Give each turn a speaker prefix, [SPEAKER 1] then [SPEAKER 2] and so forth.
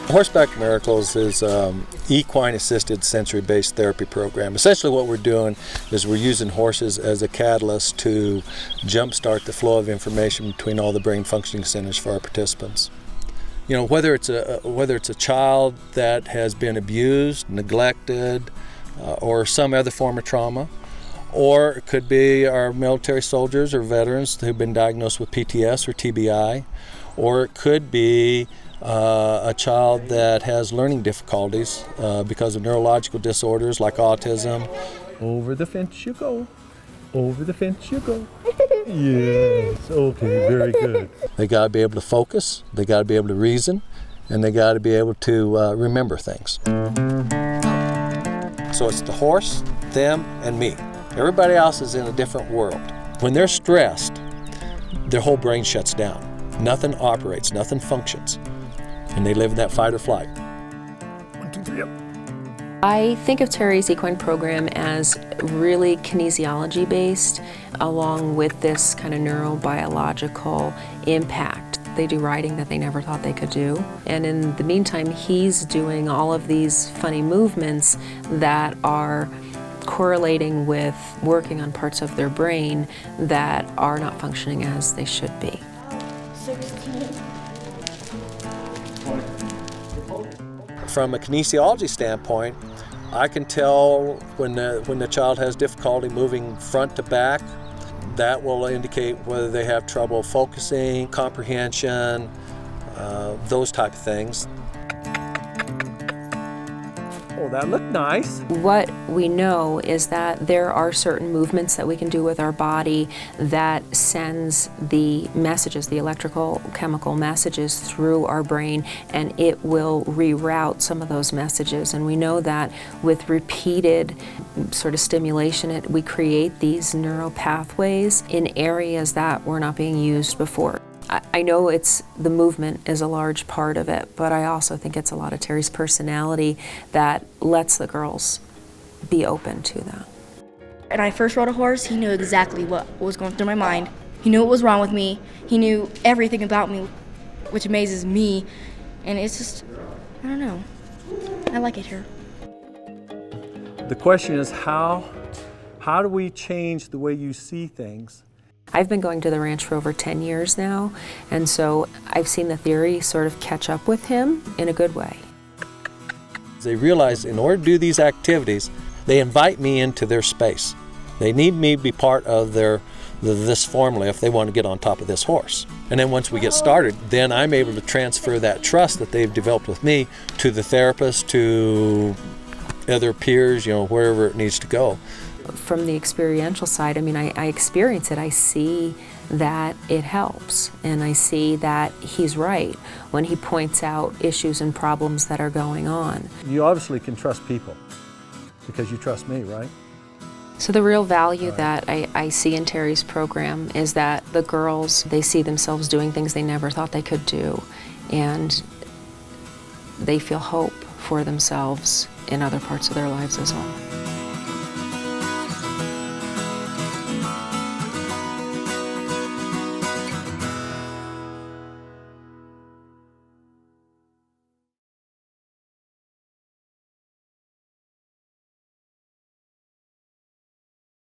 [SPEAKER 1] Horseback Miracles is equine-assisted sensory-based therapy program. Essentially what we're doing is we're using horses as a catalyst to jumpstart the flow of information between all the brain functioning centers for our participants. You know, whether it's a child that has been abused, neglected, or some other form of trauma, or it could be our military soldiers or veterans who've been diagnosed with PTS or TBI, or it could be a child that has learning difficulties because of neurological disorders like autism.
[SPEAKER 2] Over the fence you go. Over the fence you go. Yes, okay, very good.
[SPEAKER 1] They got to be able to focus, they got to be able to reason, and they got to be able to remember things. So it's the horse, them, and me. Everybody else is in a different world. When they're stressed, their whole brain shuts down. Nothing operates, nothing functions. And they live in that fight or flight.
[SPEAKER 2] 1, 2, 3, up.
[SPEAKER 3] I think of Terry's equine program as really kinesiology based, along with this kind of neurobiological impact. They do riding that they never thought they could do. And in the meantime, he's doing all of these funny movements that are correlating with working on parts of their brain that are not functioning as they should be.
[SPEAKER 4] 16.
[SPEAKER 1] From a kinesiology standpoint, I can tell when the child has difficulty moving front to back. That will indicate whether they have trouble focusing, comprehension, those type of things.
[SPEAKER 2] Oh, that looked nice.
[SPEAKER 3] What we know is that there are certain movements that we can do with our body that sends the messages, the electrical chemical messages through our brain, and it will reroute some of those messages. And we know that with repeated sort of stimulation, we create these neural pathways in areas that were not being used before. I know the movement is a large part of it, but I also think it's a lot of Terry's personality that lets the girls be open to that.
[SPEAKER 4] When I first rode a horse, he knew exactly what was going through my mind. He knew what was wrong with me. He knew everything about me, which amazes me. And it's just, I don't know. I like it here.
[SPEAKER 2] The question is how do we change the way you see things?
[SPEAKER 3] I've been going to the ranch for over 10 years now, and so I've seen the theory sort of catch up with him in a good way.
[SPEAKER 1] They realize in order to do these activities, they invite me into their space. They need me to be part of this formula if they want to get on top of this horse. And then once we get started, then I'm able to transfer that trust that they've developed with me to the therapist, to other peers, wherever it needs to go.
[SPEAKER 3] From the experiential side, I mean, I experience it. I see that it helps, and I see that he's right when he points out issues and problems that are going on.
[SPEAKER 2] You obviously can trust people because you trust me, right?
[SPEAKER 3] So the real value that I see in Terry's program is that the girls, they see themselves doing things they never thought they could do, and they feel hope for themselves in other parts of their lives as well.